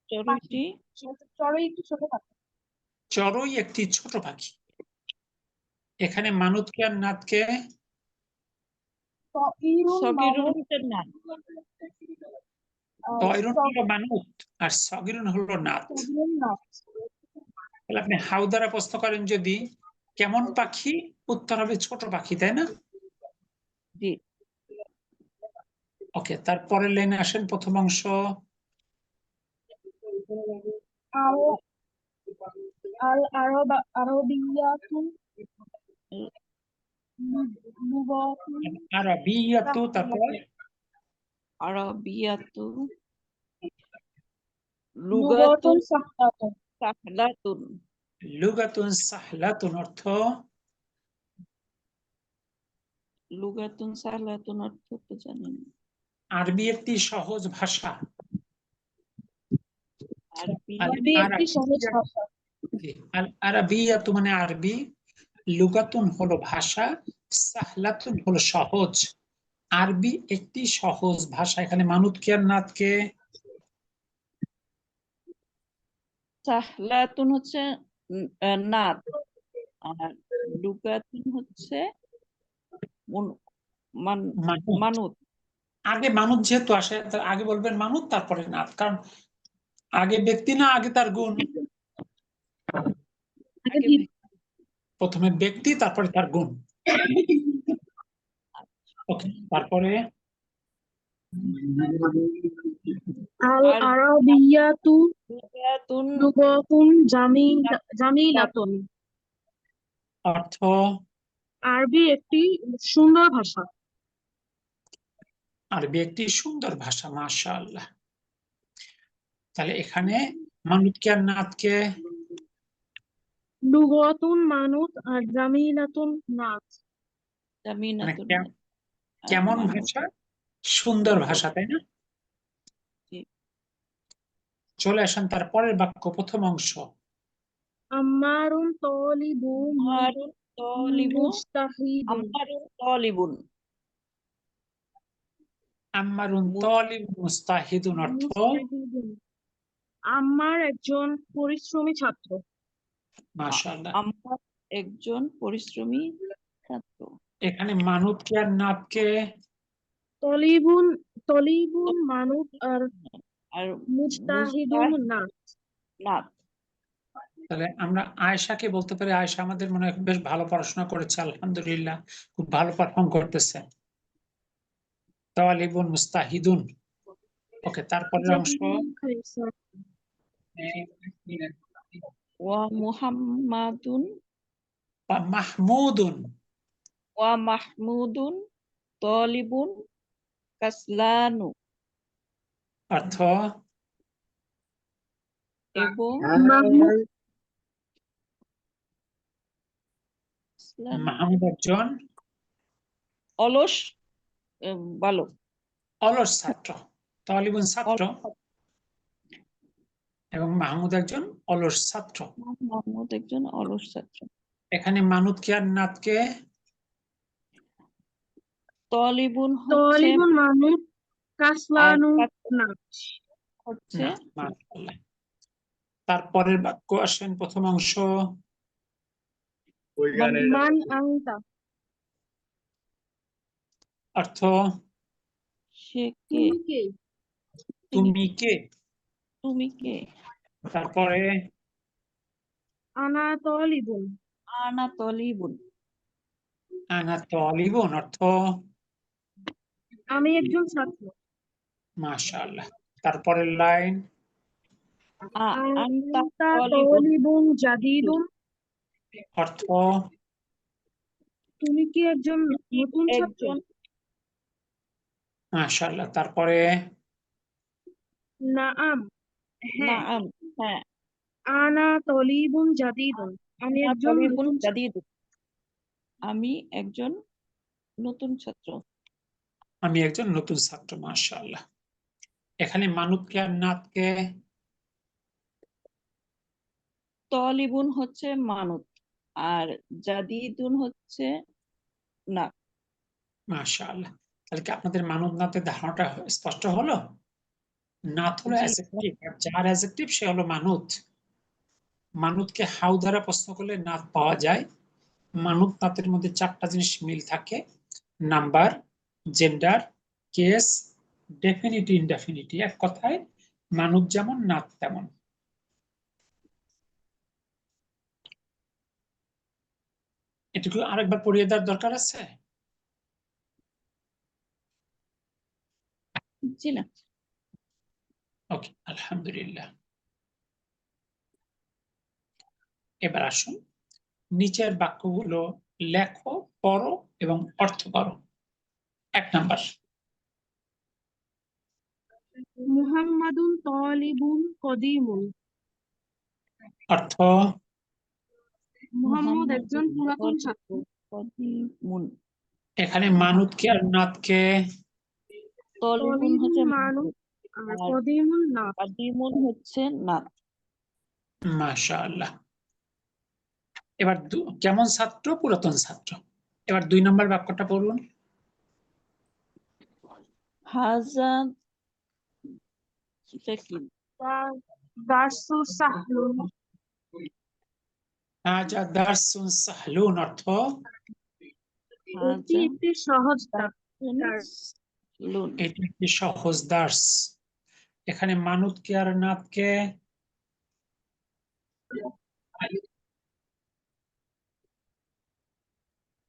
চড়ুইটি চড়ুই একটি ছোট পাখি। চড়ুই একটি ছোট পাখি। এখানে মানুত কে আর নাত কে? তায়িরুন সগীরুন মানে নাম। তায়িরুন হলো মানুত আর সাগীরুন হলো নাত। সগীরুন নাত। তাহলে আপনি হাউ দ্বারা প্রশ্ন করেন যদি কেমন পাখি, উত্তর হবে ছোট পাখি, তাই না? জি। ওকে, তারপরের লাইনে আসেন, প্রথম অংশ। আল আরবিয়াতুন লুগাতুন আরাবিয়াতু। তারপর আরাবিয়াতু লুগাতুন লুগাতুন সাহলাতুন। সাহলাতুন। লুগাতুন সাহলাতুন অর্থ লুগাতুন সাহলাতুন অর্থ তো জানি না। আরবি একটি সহজ ভাষা। আরবি আরবি একটি সহজ ভাষা। আল আরাবিয়াতু মানে আরবি, লুগাতুন হলো ভাষা, সাহলাতুন হলো সহজ। আরবি একটি সহজ ভাষা। এখানে মানুত কে আর নাত কে? সাহলাতুন হচ্ছে নাত, আর লুগাতুন হচ্ছে মানুত। মানুত। আগে মানুত যেহেতু আসে তার আগে বলবেন মানুত, তারপরে নাত, কারণ আগে ব্যক্তি না আগে তার গুণ। প্রথমে ব্যক্তি তারপরে তার গুণ। ওকে, তারপরে আল আর আরাবিয়াতু বিদ্যাতুন লুগাতুন জামিলাতুন। অর্থ আরবি একটি সুন্দর ভাষা। আরবি একটি সুন্দর ভাষা, মাশাআল্লাহ। তাহলে এখানে মানুতকে আর নাতকে লুগাতুন মানুত আর জামিলাতুন নাত। মানে জামিনাতুন কেমন মানু। ভাষা? সুন্দর ভাষা, তাই না? জি। চলে আসেন তার পরের বাক্য, প্রথম অংশ। আম্মারুন তালিবু আমারুন তলিবু মুজতাহিদুন। আমারুন তলিবুন আম্মারুন তালিব মুস্তাহিদুন অর্থ মুজতাহিদুন। আম্মার একজন পরিশ্রমী ছাত্র। মাশাআল্লাহ। আমার একজন পরিশ্রমী ছাত্র। এখানে মানুতকে আর নাতকে তলিবুন মানুত আর আর মুজতাহিদুন নাত। নাত। তাহলে আমরা আয়েশাকে বলতে পারি, আয়েশা আমাদের মনে হয় বেশ ভালো পড়াশোনা করেছে, আলহামদুলিল্লাহ, খুব ভালো পারফর্ম করতেছে। তালিবুন মুস্তাহিদুন। ওকে, তারপরের অংশ। ওয়া মুহাম্মাদুন মাহমুদুন ওয়া মাহমুদুন তলিবুন কাসলানু অর্থ এবং কাসলানু মাহমুদ একজন অলস বালক। অলস ছাত্র। তালিবুন ছাত্র এবং মাহমুদ একজন অলস ছাত্র। মাহমুদ একজন অলস ছাত্র। এখানে মানুতকে আর নাতকে তলিবুন হচ্ছে তলিবুন মানুত আর কাসলানু নাত। হচ্ছে না, মাশাআল্লাহ। তারপরের বাক্য আসেন, প্রথম অংশ। মান আনতা। অর্থ সে কে, তুমি কে? তুমি কে। তুমি কে। তারপরে আনা তলিবুন। আনা তলিবুন আনা তালিবুন অর্থ আমি একজন ছাত্র। মাশাআল্লাহ। তারপরের লাইন আনতা আনতা তলিবুন তলিবুন জাদিদুন। অর্থ তুমি কি একজন নতুন ছাত্র? একজন মাশাআল্লাহ। তারপরে নাআম, হ্যাঁ। নাআম, হ্যাঁ। আনা তলিবুন জাদিদুন। আমি আনা একজন তলিবুন নতুন ছাত্র। জাদিদুন আমি একজন নতুন ছাত্র। আমি একজন নতুন ছাত্র, মাশাআল্লাহ। এখানে মানুতকে আর নাতকে তলিবুন হচ্ছে মানুত আর জাদিদুন হচ্ছে না। মাশাআল্লাহ। তাহলে কি আপনাদের মানব নাতের ধারণাটা স্পষ্ট হলো? নাত হলো জি। অ্যাডজেক্টিভ, আর যার অ্যাডজেক্টিভ সে হলো মানুত। মানুতকে হাউ দ্বারা প্রশ্ন করলে নাত পাওয়া যায়। মানুত নাতের মধ্যে 4টা জিনিস মিল থাকে: নাম্বার, জেন্ডার, কেস, ডেফিনিটি, ইনডেফিনিটি। এক কথায় মানুত যেমন নাত তেমন। এটুকু আরেকবার পড়িয়ে দেওয়ার দরকার আছে? জি না। ওকে, আলহামদুলিল্লাহ। এবার আসুন নিচের বাক্যগুলো লেখো, পড়ো এবং অর্থ করো। 1 নাম্বার। মুহাম্মাদুন তালিবুন কদিমুন। অর্থ মুহাম্মদ একজন পুরাতন ছাত্র। কদিমুন এখানে মানুতকে আর নাতকে তলিবুন তলিবুন হচ্ছে মানুত আর আর কদিমুন নাত। কাদিমুন হচ্ছে নাত। মাশাআল্লাহ। এবার কেমন ছাত্র? পুরাতন ছাত্র। এবার 2 নম্বর বাক্যটা পড়ুন। হাজা সেটা কি? দারসু সাহলুন। হাজা দারসুন সাহলুন অর্থ এটি হাজা একটি সহজ দার্স। লুন এটি একটি সহজ দার্স। এখানে মানুতকে আর নাতকে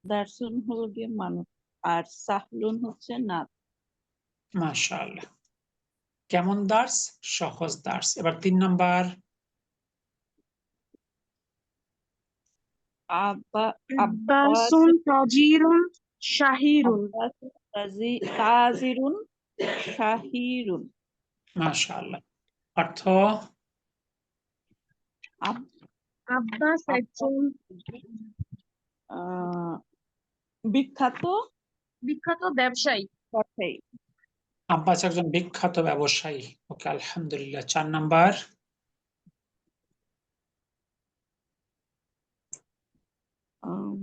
দারসুন হলো গিয়ে মানুষ আর সাহলুন হচ্ছে নাত। মাশাআল্লাহ। কেমন দার্স? সহজ দার্স। এবার 3 নাম্বার। আব্বা আব্বাসুন তাজিরুন শাহিরুন। আব্বাসুন তাজিরুন শাহিরুন। মাশাআল্লাহ। অর্থ? আব্বাস একজন বিখ্যাত বিখ্যাত ব্যবসায়ী। ব্যবসায়ী। আব্বাস একজন বিখ্যাত ব্যবসায়ী। ওকে, আলহামদুলিল্লাহ। 4 নাম্বার। উম,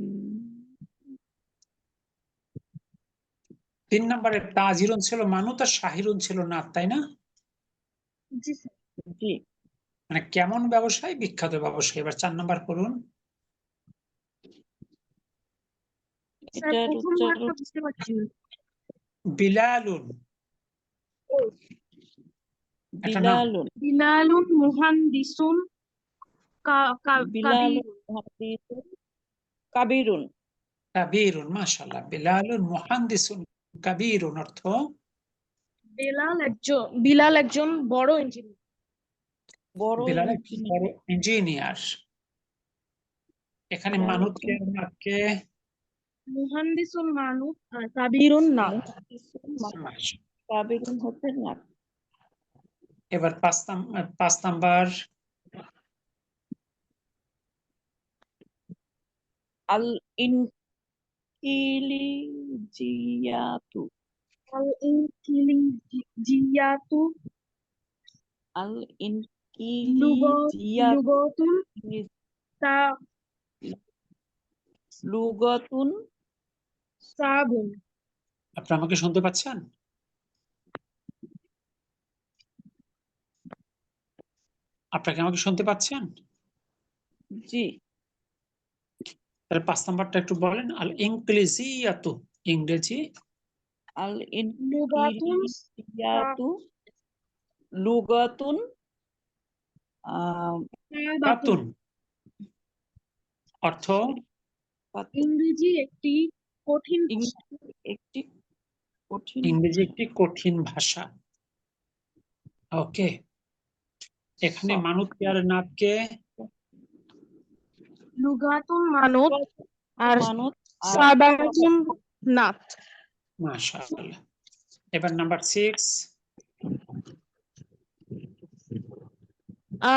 3 নাম্বারে তাজিরুন ছিল মানুত আর শাহিরুন ছিল না, তাই না? জি স্যার। জি, মানে কেমন ব্যবসায়ী? বিখ্যাত ব্যবসায়ী। এবার 4 নাম্বার পড়ুন। স্যার এটার প্রথম উচ্চারণ ওয়ার্ডটা বুঝতে পারছি না। বিলালুন। এটা নাম। বিলালুন। বিলালুন মুহান্দিসুন বিলালুন মুহাদ্দিসুন কাবীরুন। কাবীরুন। মাশাআল্লাহ। বিলালুন মুহান্দিসুন কাবীরুন। অর্থ? বিলাল একজন বড় ইঞ্জিনিয়ার। বড় বিলাল একজন ইঞ্জিনিয়ার। বড় ইঞ্জিনিয়ার। এখানে বিলাল মানুত কে একজন আর নাতকে? মুহান্দিসুন মানুষ আর কাবিরুন না। মুহাদ্দিসুন মাশাআল্লাহ। কাবীরুন হচ্ছে না। এবার 5 নাম্বার। আল ইনকিলিজিয়াতু। আল ইনকিলিজিয়াতু আল ইনকিলিজিয়াতু লুগাতুন তা লুগাতুন সাবুন। আপনি আমাকে শুনতে পাচ্ছেন? আপনাকে আমাকে শুনতে পাচ্ছেন? জি। তাহলে 5 নাম্বারটা একটু বলেন। আল ইনক্লিজিয়াতু। ইংরেজি। আল লুগাতুন ইনকিলিজিয়াতু লুগাতুন কাতুন। অর্থ? ইংরেজি একটি কঠিন ভাষা। একটি কঠিন ইংরেজি একটি কঠিন ভাষা। ওকে। এখানে মানুত কে আর নাতকে? লুগাতুন মানত আর মানত আর সাবাতুন নাত। মাশাআল্লাহ। এবার নাম্বার 6।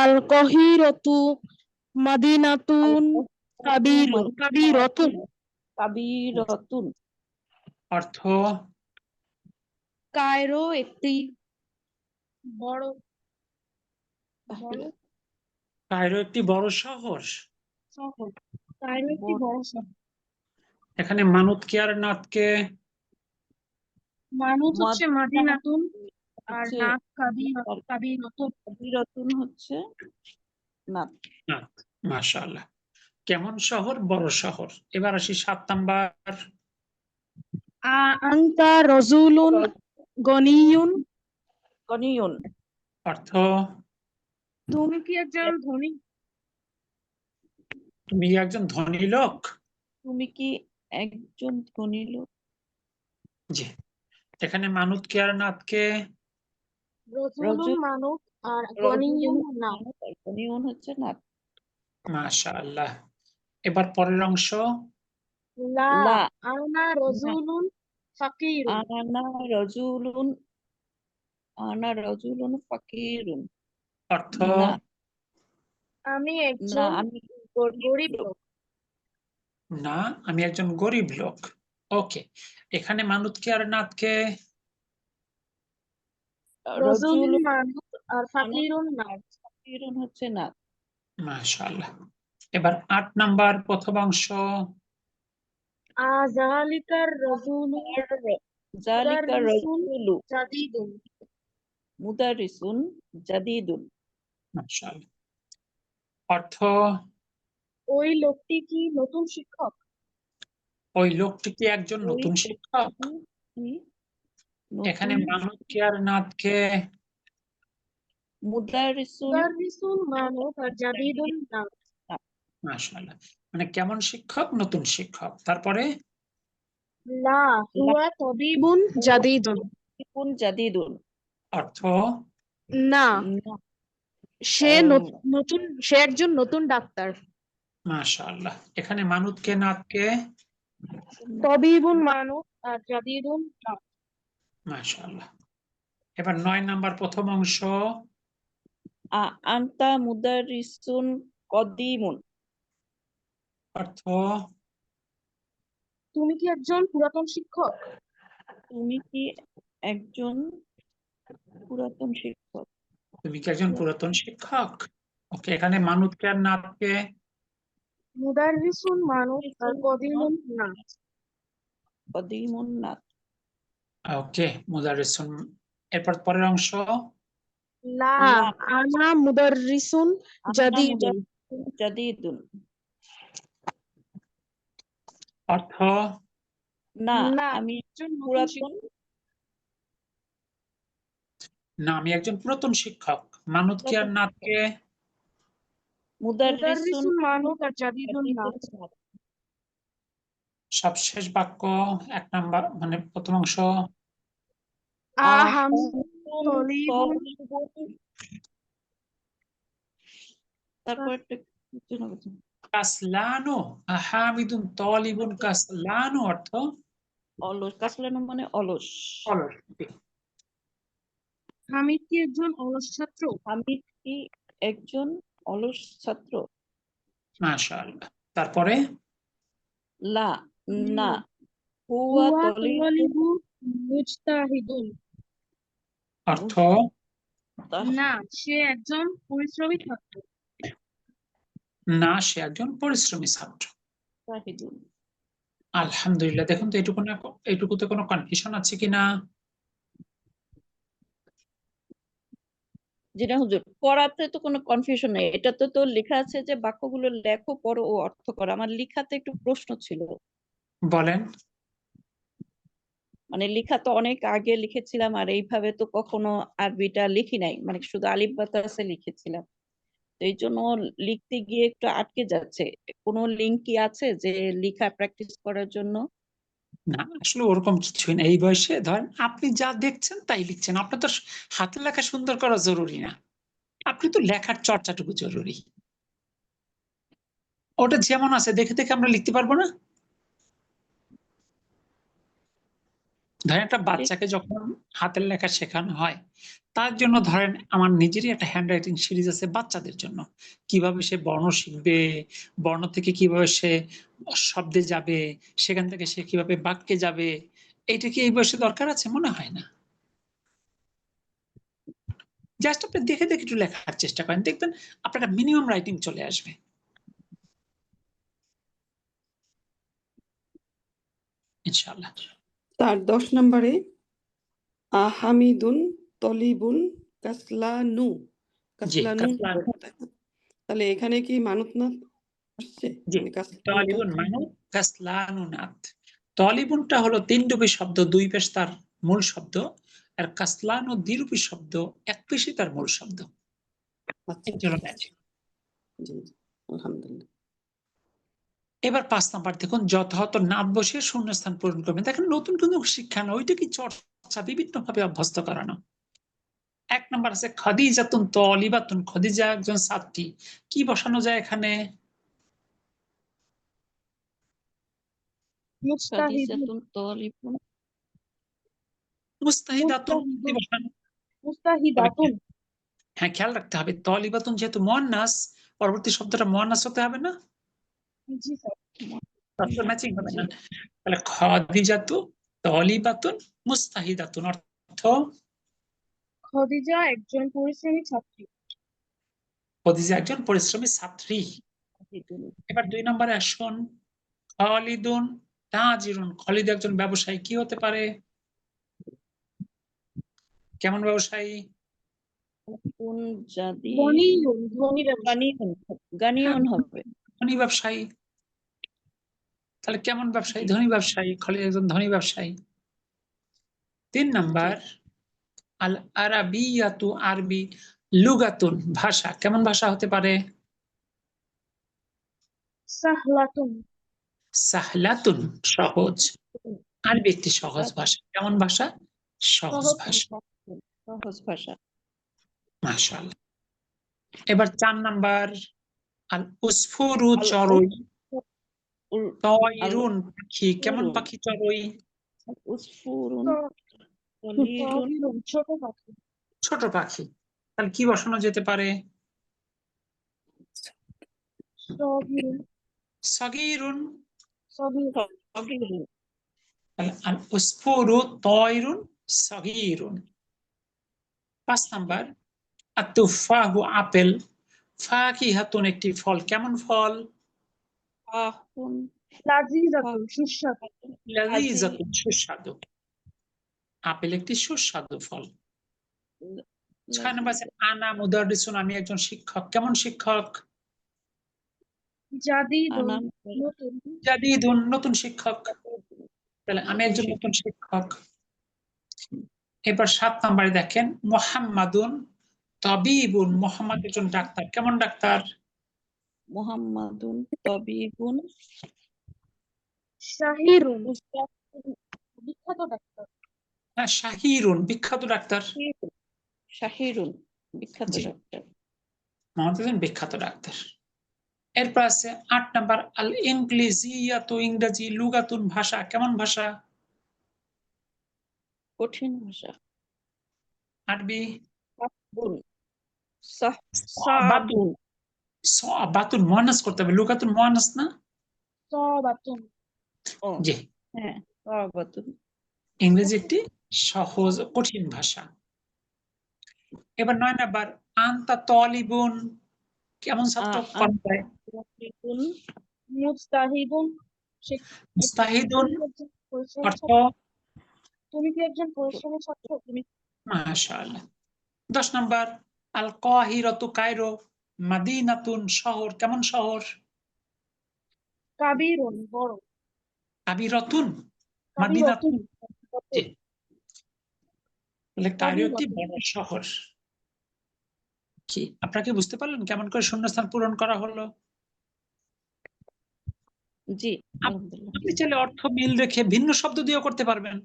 আল কহিরতু মাদিনাতুন কাবিরতুন। কাবীরাতুন। অর্থ? কায়রো একটি বড় বড় কায়রো একটি বড় শহর। শহর। কায়রো একটি বড় শহর। এখানে মানুত কে আর নাতকে? মানুষ হচ্ছে মাদিনাতুন আর হচ্ছে নাত কাবিরতুন। কাবীরাতুন হচ্ছে নাত। নাত। মাশাআল্লাহ। কেমন শহর? বড় শহর। এবার আসি 7 নাম্বার। আনতা রজুলুন গনিয়ুন। গনিয়ুন। অর্থ? তুমি কি একজন ধনী? তুমি কি একজন ধনী লোক? তুমি কি একজন ধনী লোক? জি। এখানে মানুত কে আর নাতকে? রজুলুন মানুষ আর রজুলুন গনিয়ুন না। নাত আর গনিয়ুন হচ্ছে নাত। মাশাআল্লাহ। এবার পরের অংশ। লা লা আনা রজুলুন ফাকিরুন। আনা রজুলুন ফাকিরুন। অর্থ? না, আমি না একজন আমি গরিব লোক। লোক। না, আমি একজন গরিব লোক। ওকে। এখানে মানুত কে আর নাতকে? রজুলুন রজুলুন মানুষ আর ফাকিরুন না। আর ফাকিরুন হচ্ছে নাত। মাশাআল্লাহ। এবার 8 নাম্বার প্রথম অংশ। আযালিকার রজুলু জালিকা মুদাররিসুন রজুলু জাদিদুন। মুদারিসুন জাদিদুন। মাশাআল্লাহ। অর্থ? ওই লোকটি কি নতুন শিক্ষক? ওই লোকটি কি একজন ওই নতুন শিক্ষক? কি এখানে নতুন মানুত কে আর নাতকে? মুদারিসুন মুদাররিসুন মানুষ আর জাদিদুন না। মাশাআল্লাহ। মানে কেমন শিক্ষক? নতুন শিক্ষক। তারপরে? লা হুয়া তাবিবুন জাদিদুন। জাদিদুন। অর্থ না, না, সে আহ, নতুন, সে একজন নতুন ডাক্তার। মাশাআল্লাহ। এখানে মানুতকে নাতকে তবিবুন মানুষ আর জাদিদুন নাত। মাশাআল্লাহ। এবার 9 নাম্বার প্রথম অংশ। আন্তা মুদারিসুন কদিমুন। অর্থ তুমি কি একজন পুরাতন শিক্ষক? তুমি কি একজন পুরাতন শিক্ষক? তুমি কি একজন পুরাতন শিক্ষক? ওকে, এখানে মানুতকে আর নাতকে মুদাররিসুন মানুষ আর কদিমুন নাত। কদিমুন নাত। ওকে, মুদারিসুন। এরপর পরের অংশ। লা, লা, আনা মুদাররিসুন আনা জাদিদুন। মুদারিসুন জাদিদুন। অর্থ না, না, আমি একজন নতুন পুরাতন না, আমি একজন পুরাতন শিক্ষক। মানুতকে আর নাতকে মুদারিসুন মুদাররিসুন মানুষ আর জাদিদুন নাত। জাদিদুন নাত। সবশেষ বাক্য 1 নাম্বার, মানে প্রথম অংশ। আহাম আহামুন তলিবুন। তলিবুন। তারপর একটা কিছু না কিছু। কাসলানু, আহামিদুন তলিবুন কাসলানু অর্থ অলস, কাসলানো মানে অলস। অলস। হামিদ কি একজন অলস ছাত্র? হামিদ কি একজন অলস ছাত্র? মাশাআল্লাহ। তারপরে লা, না, হুয়া হুয়া তলিবুন তলিবু মুজতাহিদুন। অর্থ না, সে একজন পরিশ্রমী ছাত্র। না, সে একজন পরিশ্রমী ছাত্র। মুজতাহিদুন। আলহামদুলিল্লাহ। দেখুন তো এইটুকুতে কোনো কনফিউশন আছে কিনা? যেটা হুজুর পড়াতে তো কোনো কনফিউশন নেই, এটাতে তো লেখা আছে যে বাক্যগুলো লেখো, পড়ো ও অর্থ করো। আমার লেখাতে একটু প্রশ্ন ছিল। বলেন। মানে লেখা তো অনেক আগে লিখেছিলাম, আর এইভাবে তো কখনো আরবিটা লিখি নাই, মানে শুধু আলিফ বা তা আছে লিখেছিলাম। তো এই জন্য লিখতে গিয়ে একটু আটকে যাচ্ছে। কোনো লিঙ্ক কি আছে যে লেখা প্র্যাকটিস করার জন্য? না, আসলে ওরকম কিছুই না। এই বয়সে ধরেন আপনি যা দেখছেন তাই লিখছেন। আপনার তো হাতের লেখা সুন্দর করা জরুরি না, আপনি তো লেখার চর্চাটুকু জরুরি। ওটা যেমন আছে দেখে দেখে আমরা লিখতে পারবো না? ধরেন একটা বাচ্চাকে যখন হাতের লেখা শেখানো হয়, তার জন্য ধরেন আমার নিজেরই একটা হ্যান্ড রাইটিং সিরিজ আছে বাচ্চাদের জন্য। কিভাবে সে বর্ণ শিখবে, বর্ণ থেকে কিভাবে সে শব্দে যাবে, সেখান থেকে সে কিভাবে বাক্যে যাবে, এইটা কি এই বয়সে দরকার আছে? মনে হয় না। জাস্ট আপনি দেখে দেখে একটু লেখার চেষ্টা করেন, দেখবেন আপনার একটা মিনিমাম রাইটিং চলে আসবে ইনশাআল্লাহ। তার 10 নম্বরে আহামিদুন তলিবুন কাসলানু। জি, কাসলানু, তাহলে এখানে কি মানত না আসছে? জি, মানে কাসলানুটা তলিবুন মানে কাসলানুনাত। তলিবুনটা হলো 3 রূপী শব্দ, 2 পেশ তার মূল শব্দ। আর কাসলানু দ্বিরূপী শব্দ, 1 পেশই তার মূল শব্দ। আচ্ছা, এই জন্য ম্যাচিং। জি জি, আলহামদুলিল্লাহ। এবার 5 নাম্বার দেখুন, যথাযথ নাত বসিয়ে শূন্যস্থান পূরণ করবেন। দেখেন নতুন কোনো শিক্ষা না, ওইটা কি চর্চা, বিভিন্ন ভাবে অভ্যস্ত করানো। 1 নাম্বার আছে খাদিজাতুন তলিবাতুন, খাদিজা একজন ছাত্রী। কি বসানো যায় এখানে? মুজতাহিদুন। খাদিজাতুন তলিবুন মুস্তাহিদাতুন কি বসানো? মুস্তাহিদাতুন। হ্যাঁ, খেয়াল রাখতে হবে তলিবাতুন যেহেতু মুয়ান্নাস, পরবর্তী শব্দটা মুয়ান্নাস হতে হবে না? জি স্যার। তাহলে ম্যাচিং হবে না। তাহলে খাদিজাতু তলিবাতুন মুস্তাহিদাতুন অর্থ খদিজা একজন পরিশ্রমী ছাত্রী। খাদিজা একজন পরিশ্রমী ছাত্রী। জাদিদুন। এবার 2 নম্বরে আসুন, খালিদুন তাজিরুন। খালিদ একজন ব্যবসায়ী। কি হতে পারে? কেমন ব্যবসায়ী? কোন জাদি ধনীয়ুন, ধনী ব্যবসায়ী। গানিয়ন, গানিয়ন হবে। ধনী ব্যবসায়ী। তাহলে কেমন ব্যবসায়ী? জি। ধনী ব্যবসায়ী। খালিদ একজন ধনী ব্যবসায়ী। 3 নাম্বার, আল আরাবিয়াতু আরবি, লুগাতুন ভাষা। কেমন ভাষা হতে পারে? সাহলাতুন। সাহলাতুন সহজ। আরবি একটি সহজ ভাষা। কেমন ভাষা? সহজ সহজ ভাষা। ভাষা। সহজ ভাষা। মাশাআল্লাহ। এবার 4 নাম্বার, আল উসফুরু আল চড়ুই, উল- তয়রুন পাখি, কেমন উসফুরুন। পাখি চড়ুই? উসফুরুন তলিরুন ছোট পাখি। ছোট পাখি। তাহলে কি বসানো যেতে পারে? সগীরুন। সগীরুন। তাহলে আল উসফুরু তয়রুন সগীরুন। 5 নাম্বার, আত-তুফাহু আপেল, ফাকিহাতুন একটি ফল, কেমন ফল? ফাহুন লাযীযাতুন সুস্বাদু। লাযীযাতুন সুস্বাদু। আপেল একটি সুস্বাদু ফল। 6 নাম্বার আছে আনা মুদাররিসুন, আমি একজন শিক্ষক, কেমন শিক্ষক? জাদীদুন আনাম নতুন। জাদীদুন নতুন শিক্ষক। তাহলে আমি একজন নতুন শিক্ষক। এবার 7 নাম্বারে দেখেন, মুহাম্মাদুন তাবিবুন, মুহাম্মদ একজন ডাক্তার, কেমন ডাক্তার? মুহাম্মাদুন তবিবুন শাহিরুন বিখ্যাত ডাক্তার। হ্যাঁ, শাহিরুন বিখ্যাত ডাক্তার। শাহিরুন বিখ্যাত জি। ডাক্তার। মোহাম্মদ একজন বিখ্যাত ডাক্তার। এরপর আছে 8 নাম্বার, আল ইংলিজিয়াতু ইংরেজি, লুগাতুন ভাষা, কেমন ভাষা? কঠিন ভাষা। আরবি। সাহবুন সাবুন বাতুন মুয়ান্নাস করতে হবে, লুগাতুন মুয়ান্নাস না? সাবাতুন। ও জি। হ্যাঁ সাবাতুন। ইংরেজি একটি সহজ কঠিন ভাষা। এবার 9 নাম্বার, আনতা তালিবুন, কেমন ছাত্র? কোনটায়? মুস্তাহিদুন মুস্তাহিদুন মুস্তাহিদুন পরিশ্রমী অর্থ? ছাত্র। তুমি কি একজন পরিশ্রমী ছাত্র? মাশাআল্লাহ। 10 নাম্বার, আল কাহিরাতু কায়রো, মাদিনাতুন শহর, কেমন শহর? কাবিরুন বড়। কাবিরাতুন কাবিরাতুন মাদিনাতুন। জি। তাহলে কায়রো একটি বড় শহর। কি আপনারা কি বুঝতে পারলেন কেমন করে শূন্যস্থান পূরণ করা হলো? জি আলহামদুলিল্লাহ। আপনি চাইলে অর্থ মিল রেখে ভিন্ন শব্দ দিয়েও করতে পারবেন।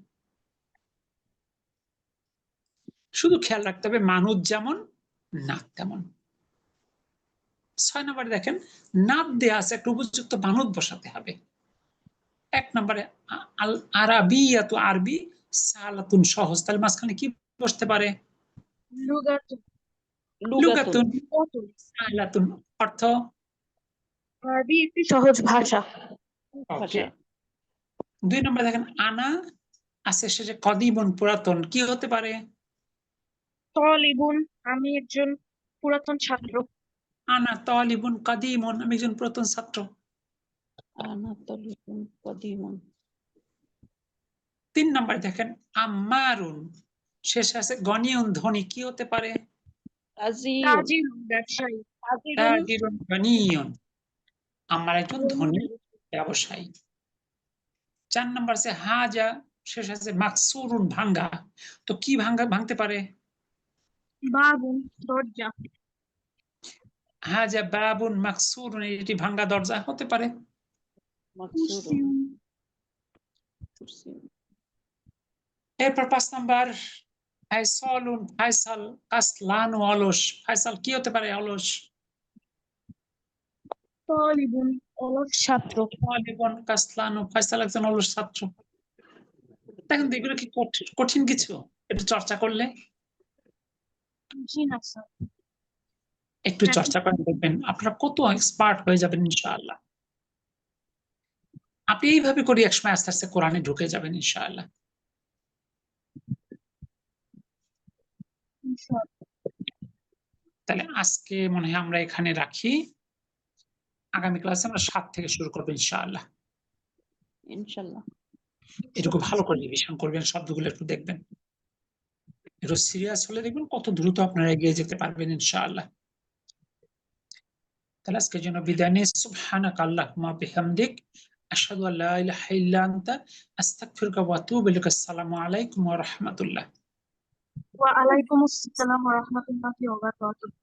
শুধু খেয়াল রাখতে হবে মানুষ যেমন নাত তেমন। 6 নম্বরে দেখেন, নাত দেয়া আছে, একটা উপযুক্ত বানুত বসাতে হবে। 1 নম্বরে আল আরাবিয়াতু আরবি, সালাতুন সহজ, তাহলে মাঝখানে কি বসতে পারে? লুগাতুন। লুগাতুন সালাতুন অর্থ? আরবি একটি সহজ ভাষা। ওকে। 2 নম্বরে দেখেন, আনা আছে শেষে কদিমুন পুরাতন, কি হতে পারে? তালিবুন আমি একজন পুরাতন ছাত্র। আনা তালিবুন কদিমুন, আমি একজন পুরাতন ছাত্র। আনা তালিবুন কদিমুন। 3 নম্বরে দেখেন, আম্মারুন শেষে আছে গনিয়ুন ধনী, কি হতে পারে? তাজিউন তাজিরুন ব্যবসায়ী। তাজিরুন গনিয়ুন, আমার একজন ধনী ব্যবসায়ী। 4 নম্বর আছে হাজা শেষ আছে মাকসুরুন ভাঙ্গা, তো কি ভাঙতে পারে? বাবুন দরজা। হাজা বাবুন মাকসুরুন, এটি ভাঙ্গা দরজা হতে পারে। মাকসুরুন এরপর 5 নম্বর, ফাইসালুন ফাইসাল কাসলান অলস, ফাইসাল কি হতে পারে? অলস। তালিবুন অলস ছাত্র। তালিবুন কাসলান, ফাইসাল একজন অলস ছাত্র। দেখেন তো এগুলো কি কঠিন কিছু একটু চর্চা করলে? জি না স্যার। একটু চর্চা করে দেখবেন আপনারা কত এক্সপার্ট হয়ে যাবেন ইনশাআল্লাহ। আপনি এইভাবে করে একসময় আস্তে আস্তে কোরআনে ঢুকে যাবেন ইনশাআল্লাহ। তাহলে আজকে মনে হয় আমরা এখানে রাখি, আগামী ক্লাসে আমরা 7 থেকে শুরু করবো ইনশাআল্লাহ। ইনশাআল্লাহ। এটুকু ভালো করে রিভিশন করবেন, শব্দগুলো একটু দেখবেন, একটু সিরিয়াস হলে দেখবেন কত দ্রুত আপনারা এগিয়ে যেতে পারবেন ইনশাআল্লাহ। তাহলে আজকের জন্য বিদায় নিই। সুবহানাকা আল্লাহুম্মা বিহামদিক, আশহাদু আল্লা ইলাহা ইল্লা আনতা, আস্তাগফিরুকা ওয়া আতুবু ইলাইক। আসসালামু আলাইকুম ওয়া রাহমাতুল্লাহ। ওয়া আলাইকুমুস সালাম ওয়া রাহমাতুল্লাহি ওয়া বারাকাতুহু।